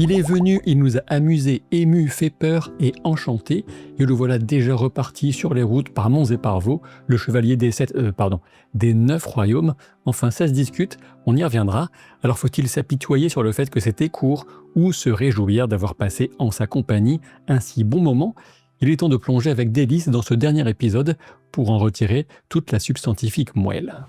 Il est venu, il nous a amusés, émus, fait peur et enchantés, et le voilà déjà reparti sur les routes par monts et par vaux, le chevalier des 9 royaumes. Enfin, ça se discute, on y reviendra. Alors faut-il s'apitoyer sur le fait que c'était court, ou se réjouir d'avoir passé en sa compagnie un si bon moment? Il est temps de plonger avec délice dans ce dernier épisode pour en retirer toute la substantifique moelle.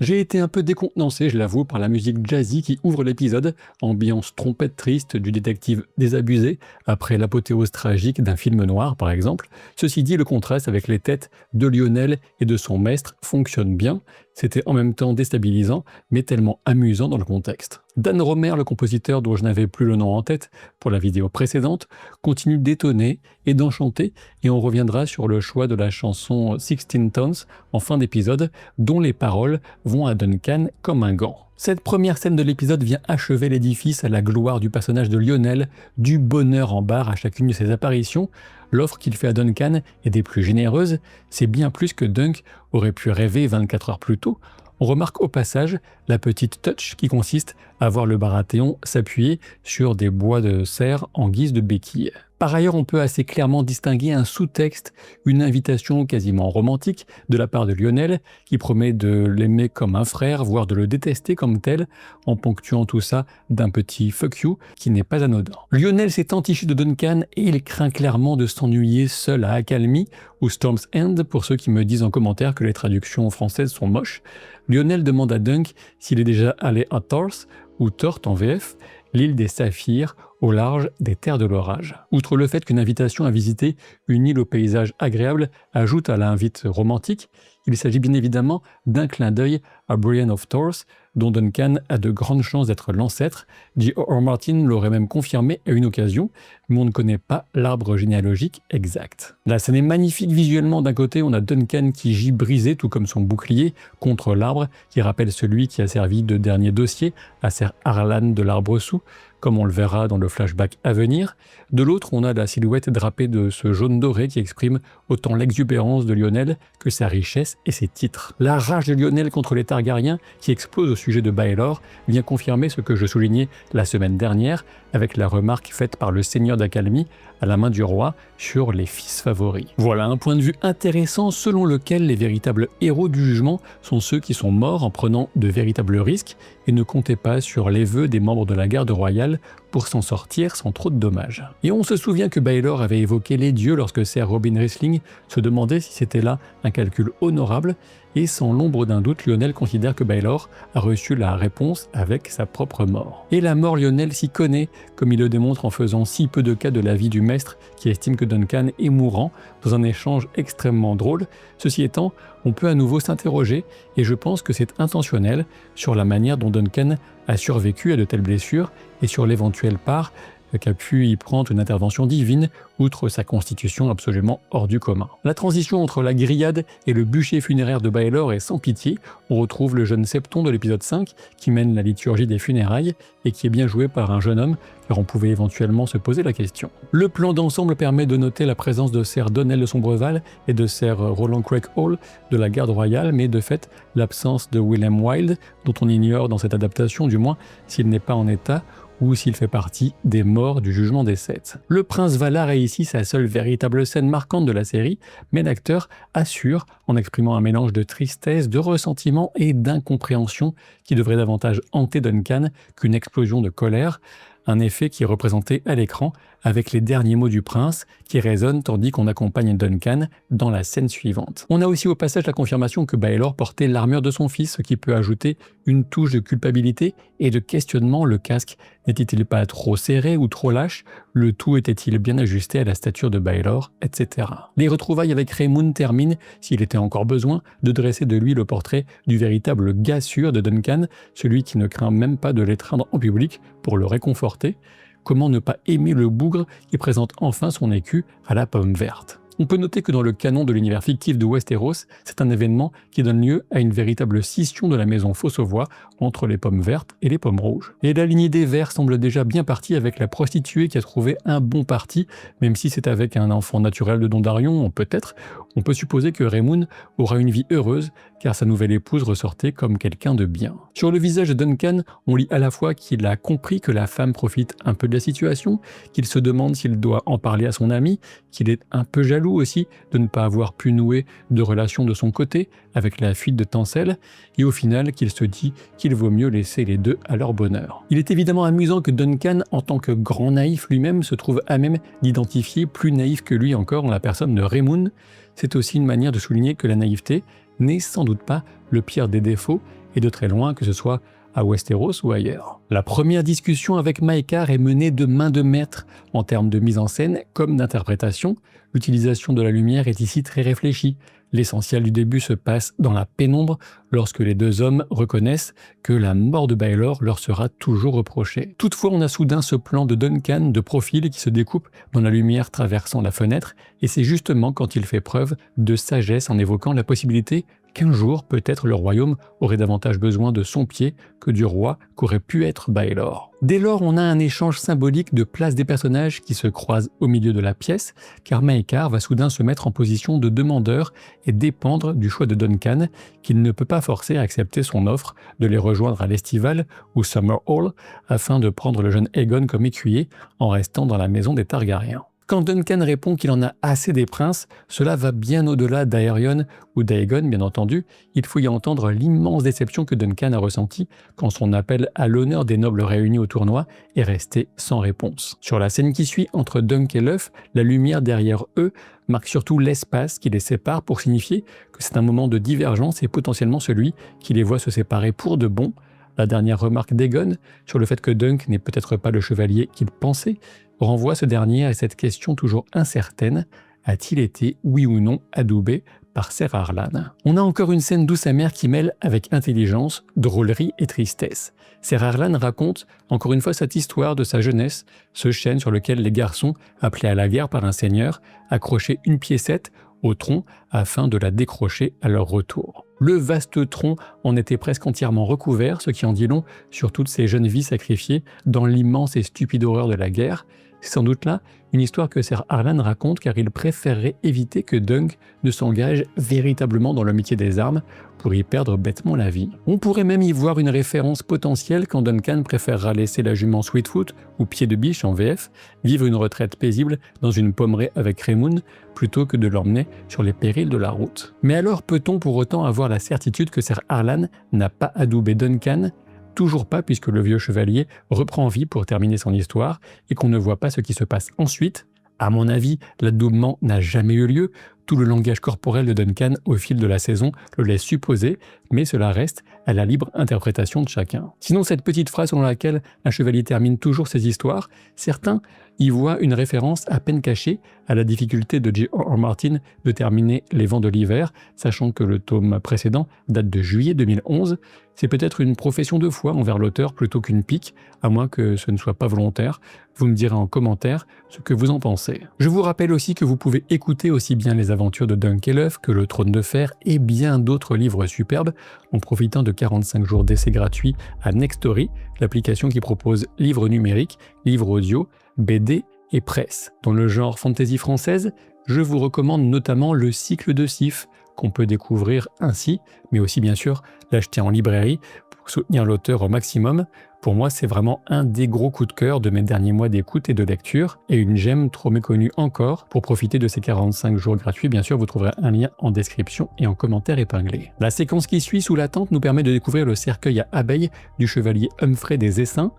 J'ai été un peu décontenancé, je l'avoue, par la musique jazzy qui ouvre l'épisode, ambiance trompette triste du détective désabusé, après l'apothéose tragique d'un film noir par exemple. Ceci dit, le contraste avec les têtes de Lionel et de son maître fonctionne bien. C'était en même temps déstabilisant, mais tellement amusant dans le contexte. Dan Romer, le compositeur dont je n'avais plus le nom en tête pour la vidéo précédente, continue d'étonner et d'enchanter, et on reviendra sur le choix de la chanson 16 Tons en fin d'épisode, dont les paroles vont à Duncan comme un gant. Cette première scène de l'épisode vient achever l'édifice à la gloire du personnage de Lionel, du bonheur en barre à chacune de ses apparitions. L'offre qu'il fait à Duncan est des plus généreuses, c'est bien plus que Dunk aurait pu rêver 24 heures plus tôt. On remarque au passage la petite touch qui consiste à voir le Baratheon s'appuyer sur des bois de serre en guise de béquille. Par ailleurs, on peut assez clairement distinguer un sous-texte, une invitation quasiment romantique de la part de Lionel, qui promet de l'aimer comme un frère, voire de le détester comme tel, en ponctuant tout ça d'un petit fuck you qui n'est pas anodin. Lionel s'est entiché de Duncan et il craint clairement de s'ennuyer seul à Accalmie, ou Storm's End pour ceux qui me disent en commentaire que les traductions françaises sont moches. Lionel demande à Dunk s'il est déjà allé à Torth, ou Tort en VF, l'île des Saphirs, au large des terres de l'orage. Outre le fait qu'une invitation à visiter une île au paysage agréable ajoute à l'invite romantique, il s'agit bien évidemment d'un clin d'œil à Brienne of Tarth, dont Duncan a de grandes chances d'être l'ancêtre. J.R.R. Martin l'aurait même confirmé à une occasion, mais on ne connaît pas l'arbre généalogique exact. La scène est magnifique visuellement. D'un côté, on a Duncan qui gît brisé, tout comme son bouclier, contre l'arbre, qui rappelle celui qui a servi de dernier dossier à Ser Harlan de l'Arbre-sous, comme on le verra dans le flashback à venir. De l'autre, on a la silhouette drapée de ce jaune doré qui exprime autant l'exubérance de Lionel que sa richesse et ses titres. La rage de Lionel contre les Targaryens, qui explose au sujet de Baelor, vient confirmer ce que je soulignais la semaine dernière avec la remarque faite par le seigneur d'Accalmie à la main du roi sur les fils favoris. Voilà un point de vue intéressant selon lequel les véritables héros du jugement sont ceux qui sont morts en prenant de véritables risques et ne comptaient pas sur les vœux des membres de la garde royale pour s'en sortir sans trop de dommages. Et on se souvient que Baelor avait évoqué les dieux lorsque Ser Robin Wrestling se demandait si c'était là un calcul honorable, et sans l'ombre d'un doute, Lionel considère que Baelor a reçu la réponse avec sa propre mort. Et la mort, Lionel s'y connaît, comme il le démontre en faisant si peu de cas de la vie du maître qui estime que Duncan est mourant, dans un échange extrêmement drôle. Ceci étant, on peut à nouveau s'interroger, et je pense que c'est intentionnel, sur la manière dont Duncan a survécu à de telles blessures et sur l'éventuelle part qu'a pu y prendre une intervention divine, outre sa constitution absolument hors du commun. La transition entre la grillade et le bûcher funéraire de Baelor est sans pitié. On retrouve le jeune Septon de l'épisode 5 qui mène la liturgie des funérailles et qui est bien joué par un jeune homme, car on pouvait éventuellement se poser la question. Le plan d'ensemble permet de noter la présence de Ser Donnel de Sombreval et de Ser Roland Craig Hall de la garde royale, mais de fait l'absence de William Wilde, dont on ignore dans cette adaptation du moins s'il n'est pas en état ou s'il fait partie des morts du jugement des Sept. Le prince Valar est ici sa seule véritable scène marquante de la série, mais l'acteur assure en exprimant un mélange de tristesse, de ressentiment et d'incompréhension qui devrait davantage hanter Duncan qu'une explosion de colère, un effet qui est représenté à l'écran avec les derniers mots du prince qui résonnent tandis qu'on accompagne Duncan dans la scène suivante. On a aussi au passage la confirmation que Baelor portait l'armure de son fils, ce qui peut ajouter une touche de culpabilité et de questionnement. Le casque n'était-il pas trop serré ou trop lâche? Le tout était-il bien ajusté à la stature de Baelor, etc. Les retrouvailles avec Raymound terminent, s'il était encore besoin, de dresser de lui le portrait du véritable gars sûr de Duncan, celui qui ne craint même pas de l'étreindre en public pour le réconforter. Comment ne pas aimer le bougre qui présente enfin son écu à la pomme verte? On peut noter que dans le canon de l'univers fictif de Westeros, c'est un événement qui donne lieu à une véritable scission de la maison Fossauvois entre les pommes vertes et les pommes rouges. Et la lignée des Verts semble déjà bien partie avec la prostituée qui a trouvé un bon parti, même si c'est avec un enfant naturel de Dondarion, peut-être. On peut supposer que Raymound aura une vie heureuse car sa nouvelle épouse ressortait comme quelqu'un de bien. Sur le visage de Duncan, on lit à la fois qu'il a compris que la femme profite un peu de la situation, qu'il se demande s'il doit en parler à son ami, qu'il est un peu jaloux aussi de ne pas avoir pu nouer de relation de son côté avec la fuite de Tencel, et au final qu'il se dit qu'il vaut mieux laisser les deux à leur bonheur. Il est évidemment amusant que Duncan, en tant que grand naïf lui-même, se trouve à même d'identifier plus naïf que lui encore en la personne de Raymond. C'est aussi une manière de souligner que la naïveté n'est sans doute pas le pire des défauts, et de très loin, que ce soit à Westeros ou ailleurs. La première discussion avec Maekar est menée de main de maître en termes de mise en scène comme d'interprétation. L'utilisation de la lumière est ici très réfléchie. L'essentiel du début se passe dans la pénombre lorsque les deux hommes reconnaissent que la mort de Baelor leur sera toujours reprochée. Toutefois, on a soudain ce plan de Duncan de profil qui se découpe dans la lumière traversant la fenêtre, et c'est justement quand il fait preuve de sagesse en évoquant la possibilité qu'un jour, peut-être, le royaume aurait davantage besoin de son pied que du roi qu'aurait pu être Baelor. Dès lors, on a un échange symbolique de place des personnages qui se croisent au milieu de la pièce, car Maekar va soudain se mettre en position de demandeur et dépendre du choix de Duncan, qu'il ne peut pas forcer à accepter son offre de les rejoindre à l'Estival ou Summer Hall afin de prendre le jeune Aegon comme écuyer en restant dans la maison des Targaryens. Quand Duncan répond qu'il en a assez des princes, cela va bien au-delà d'Aerion ou d'Aegon, bien entendu. Il faut y entendre l'immense déception que Duncan a ressentie quand son appel à l'honneur des nobles réunis au tournoi est resté sans réponse. Sur la scène qui suit, entre Dunk et Luff, la lumière derrière eux marque surtout l'espace qui les sépare pour signifier que c'est un moment de divergence et potentiellement celui qui les voit se séparer pour de bon. La dernière remarque d'Aegon sur le fait que Dunk n'est peut-être pas le chevalier qu'il pensait renvoie ce dernier à cette question toujours incertaine: a-t-il été, oui ou non, adoubé par Ser Harlan? On a encore une scène douce amère qui mêle avec intelligence, drôlerie et tristesse. Ser Harlan raconte encore une fois cette histoire de sa jeunesse, ce chêne sur lequel les garçons, appelés à la guerre par un seigneur, accrochaient une piécette au tronc afin de la décrocher à leur retour. Le vaste tronc en était presque entièrement recouvert, ce qui en dit long sur toutes ces jeunes vies sacrifiées dans l'immense et stupide horreur de la guerre. C'est sans doute là une histoire que Ser Harlan raconte car il préférerait éviter que Dunk ne s'engage véritablement dans le métier des armes pour y perdre bêtement la vie. On pourrait même y voir une référence potentielle quand Duncan préférera laisser la jument Sweetfoot, ou Pied de Biche en VF, vivre une retraite paisible dans une pommeraie avec Raymond plutôt que de l'emmener sur les périls de la route. Mais alors peut-on pour autant avoir la certitude que Ser Harlan n'a pas adoubé Duncan? Toujours pas, puisque le vieux chevalier reprend vie pour terminer son histoire et qu'on ne voit pas ce qui se passe ensuite. À mon avis, l'adoubement n'a jamais eu lieu. Tout le langage corporel de Duncan au fil de la saison le laisse supposer, mais cela reste à la libre interprétation de chacun. Sinon, cette petite phrase selon laquelle un chevalier termine toujours ses histoires, certains y voient une référence à peine cachée à la difficulté de J.R.R. Martin de terminer Les Vents de l'Hiver, sachant que le tome précédent date de juillet 2011. C'est peut-être une profession de foi envers l'auteur plutôt qu'une pique, à moins que ce ne soit pas volontaire. Vous me direz en commentaire ce que vous en pensez. Je vous rappelle aussi que vous pouvez écouter aussi bien les aventures de Dunk et Luff que Le Trône de Fer et bien d'autres livres superbes en profitant de 45 jours d'essai gratuits à Nextory, l'application qui propose livres numériques, livres audio, BD et presse. Dans le genre fantasy française, je vous recommande notamment le cycle de Sif, qu'on peut découvrir ainsi, mais aussi bien sûr l'acheter en librairie pour soutenir l'auteur au maximum. Pour moi, c'est vraiment un des gros coups de cœur de mes derniers mois d'écoute et de lecture, et une gemme trop méconnue encore. Pour profiter de ces 45 jours gratuits, bien sûr, vous trouverez un lien en description et en commentaire épinglé. La séquence qui suit sous la tente nous permet de découvrir le cercueil à abeilles du chevalier Humphrey des Essaims.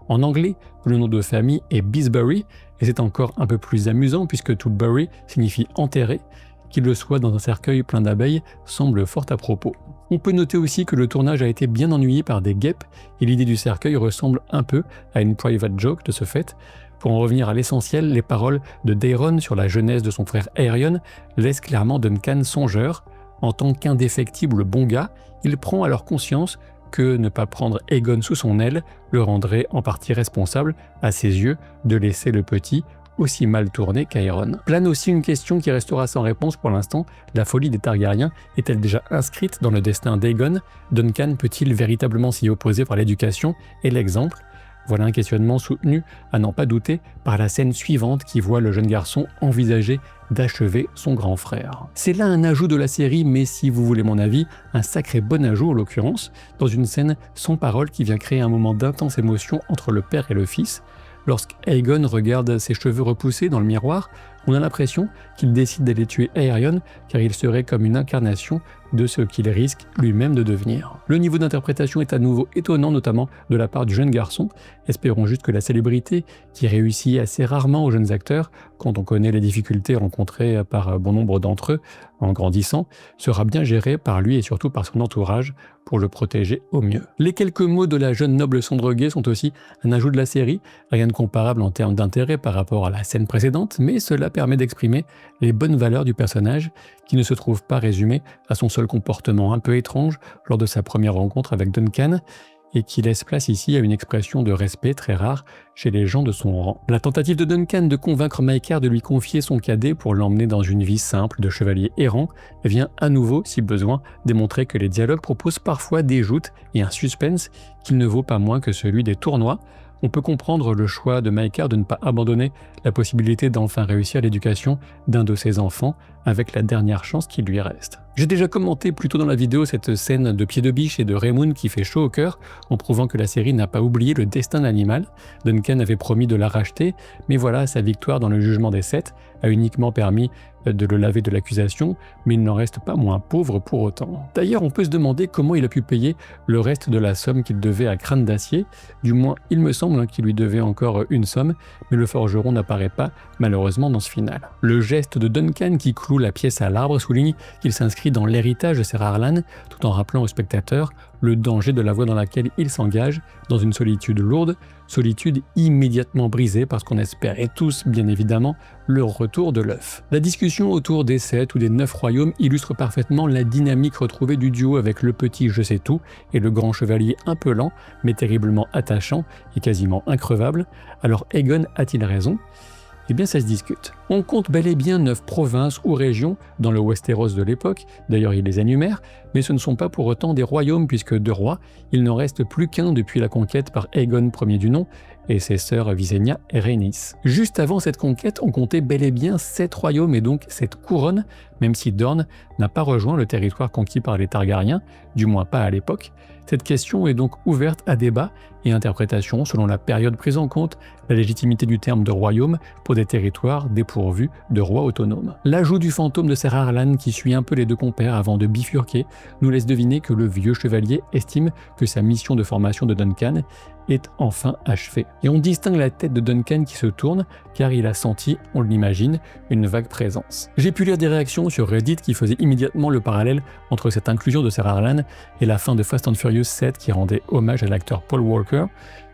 En anglais, le nom de famille est Beesbury, et c'est encore un peu plus amusant puisque tout bury signifie enterré. Qu'il le soit dans un cercueil plein d'abeilles semble fort à propos. On peut noter aussi que le tournage a été bien ennuyé par des guêpes, et l'idée du cercueil ressemble un peu à une private joke de ce fait. Pour en revenir à l'essentiel, les paroles de Daeron sur la jeunesse de son frère Aerion laissent clairement Duncan songeur. En tant qu'indéfectible bon gars, il prend alors conscience que ne pas prendre Aegon sous son aile le rendrait en partie responsable, à ses yeux, de laisser le petit aussi mal tourné qu'Aeron. Plane aussi une question qui restera sans réponse pour l'instant: la folie des Targaryens est-elle déjà inscrite dans le destin d'Aegon? Duncan peut-il véritablement s'y opposer par l'éducation et l'exemple? Voilà un questionnement soutenu, à n'en pas douter, par la scène suivante qui voit le jeune garçon envisager d'achever son grand frère. C'est là un ajout de la série, mais si vous voulez mon avis, un sacré bon ajout en l'occurrence, dans une scène sans parole qui vient créer un moment d'intense émotion entre le père et le fils. Lorsqu'Aegon regarde ses cheveux repoussés dans le miroir, on a l'impression qu'il décide d'aller tuer Aerion car il serait comme une incarnation de ce qu'il risque lui-même de devenir. Le niveau d'interprétation est à nouveau étonnant, notamment de la part du jeune garçon. Espérons juste que la célébrité, qui réussit assez rarement aux jeunes acteurs, quand on connaît les difficultés rencontrées par bon nombre d'entre eux en grandissant, sera bien gérée par lui et surtout par son entourage pour le protéger au mieux. Les quelques mots de la jeune noble Sandroguet sont aussi un ajout de la série, rien de comparable en termes d'intérêt par rapport à la scène précédente, mais cela permet d'exprimer les bonnes valeurs du personnage qui ne se trouve pas résumé à son seul comportement un peu étrange lors de sa première rencontre avec Duncan et qui laisse place ici à une expression de respect très rare chez les gens de son rang. La tentative de Duncan de convaincre Maekar de lui confier son cadet pour l'emmener dans une vie simple de chevalier errant vient à nouveau, si besoin, démontrer que les dialogues proposent parfois des joutes et un suspense qui ne vaut pas moins que celui des tournois. On peut comprendre le choix de Maekar de ne pas abandonner la possibilité d'enfin réussir l'éducation d'un de ses enfants avec la dernière chance qui lui reste. J'ai déjà commenté plus tôt dans la vidéo cette scène de pied de biche et de Raymoon qui fait chaud au cœur en prouvant que la série n'a pas oublié le destin de l'animal. Duncan avait promis de la racheter, mais voilà, sa victoire dans le jugement des 7 a uniquement permis de le laver de l'accusation, mais il n'en reste pas moins pauvre pour autant. D'ailleurs, on peut se demander comment il a pu payer le reste de la somme qu'il devait à Crâne d'Acier, du moins il me semble qu'il lui devait encore une somme, mais le forgeron n'apparaît pas malheureusement dans ce final. Le geste de Duncan qui cloue la pièce à l'arbre souligne qu'il s'inscrit dans l'héritage de Ser Harlan, tout en rappelant au spectateur le danger de la voie dans laquelle il s'engage, dans une solitude lourde, solitude immédiatement brisée parce qu'on espérait tous, bien évidemment, le retour de l'œuf. La discussion autour des 7 ou des 9 royaumes illustre parfaitement la dynamique retrouvée du duo avec le petit je sais tout et le grand chevalier un peu lent, mais terriblement attachant et quasiment increvable. Alors Aegon a-t-il raison ? Eh bien ça se discute. On compte bel et bien 9 provinces ou régions dans le Westeros de l'époque, d'ailleurs il les énumère, mais ce ne sont pas pour autant des royaumes puisque de rois, il n'en reste plus qu'un depuis la conquête par Aegon Ier du nom et ses sœurs Visenya et Rhaenys. Juste avant cette conquête, on comptait bel et bien 7 royaumes et donc 7 couronnes, même si Dorne n'a pas rejoint le territoire conquis par les Targaryens, du moins pas à l'époque. Cette question est donc ouverte à débat et interprétation selon la période prise en compte, la légitimité du terme de royaume pour des territoires dépourvus de rois autonomes. L'ajout du fantôme de Ser Harlan qui suit un peu les deux compères avant de bifurquer nous laisse deviner que le vieux chevalier estime que sa mission de formation de Duncan est enfin achevée. Et on distingue la tête de Duncan qui se tourne car il a senti, on l'imagine, une vague présence. J'ai pu lire des réactions sur Reddit qui faisaient immédiatement le parallèle entre cette inclusion de Ser Harlan et la fin de Fast and Furious 7 qui rendait hommage à l'acteur Paul Walker.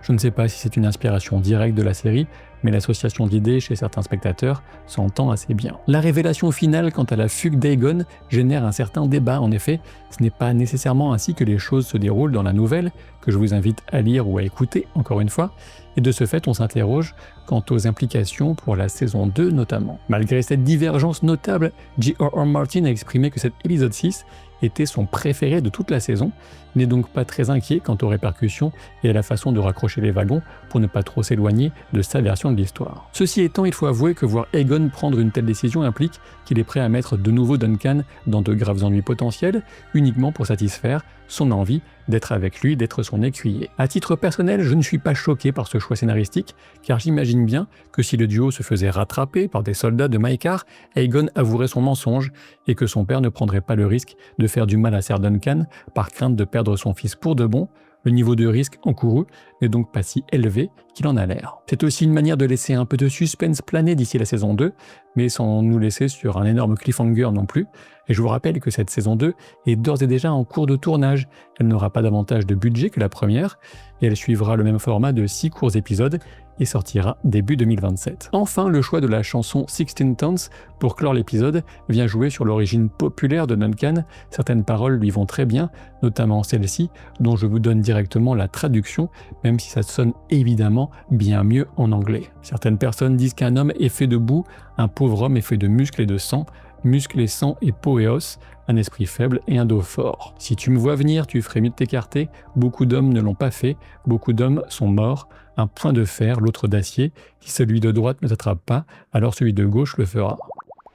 Je ne sais pas si c'est une inspiration directe de la série, mais l'association d'idées chez certains spectateurs s'entend assez bien. La révélation finale quant à la fugue d'Aegon génère un certain débat. En effet, ce n'est pas nécessairement ainsi que les choses se déroulent dans la nouvelle, que je vous invite à lire ou à écouter, encore une fois, et de ce fait on s'interroge quant aux implications pour la saison 2 notamment. Malgré cette divergence notable, J.R.R. Martin a exprimé que cet épisode 6 était son préféré de toute la saison, il n'est donc pas très inquiet quant aux répercussions et à la façon de raccrocher les wagons pour ne pas trop s'éloigner de sa version de l'histoire. Ceci étant, il faut avouer que voir Aegon prendre une telle décision implique qu'il est prêt à mettre de nouveau Duncan dans de graves ennuis potentiels, uniquement pour satisfaire son envie d'être avec lui, d'être son écuyer. À titre personnel, je ne suis pas choqué par ce choix scénaristique, car j'imagine bien que si le duo se faisait rattraper par des soldats de Maekar, Aegon avouerait son mensonge et que son père ne prendrait pas le risque de faire du mal à Ser Duncan par crainte de perdre son fils pour de bon. Le niveau de risque encouru n'est donc pas si élevé qu'il en a l'air. C'est aussi une manière de laisser un peu de suspense planer d'ici la saison 2, mais sans nous laisser sur un énorme cliffhanger non plus. Et je vous rappelle que cette saison 2 est d'ores et déjà en cours de tournage. Elle n'aura pas davantage de budget que la première, et elle suivra le même format de 6 courts épisodes et sortira début 2027. Enfin, le choix de la chanson 16 Tons pour clore l'épisode vient jouer sur l'origine populaire de Duncan. Certaines paroles lui vont très bien, notamment celle-ci, dont je vous donne directement la traduction, même si ça sonne évidemment bien mieux en anglais. Certaines personnes disent qu'un homme est fait de boue, un pauvre homme est fait de muscles et de sang, muscles et sang et peau et os, un esprit faible et un dos fort. Si tu me vois venir, tu ferais mieux de t'écarter, beaucoup d'hommes ne l'ont pas fait, beaucoup d'hommes sont morts, un point de fer, l'autre d'acier. Si celui de droite ne t'attrape pas, alors celui de gauche le fera.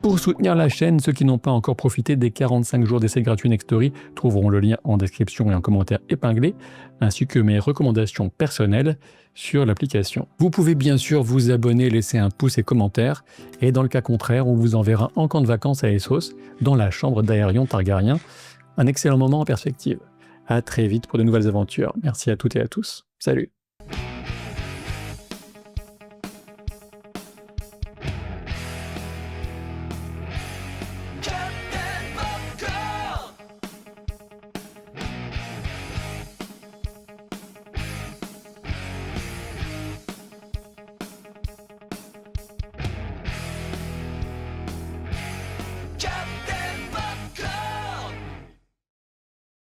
Pour soutenir la chaîne, ceux qui n'ont pas encore profité des 45 jours d'essai gratuit Nextory trouveront le lien en description et en commentaire épinglé, ainsi que mes recommandations personnelles sur l'application. Vous pouvez bien sûr vous abonner, laisser un pouce et commentaire, et dans le cas contraire, on vous enverra en camp de vacances à Essos, dans la chambre d'Aerion Targaryen. Un excellent moment en perspective. À très vite pour de nouvelles aventures. Merci à toutes et à tous. Salut.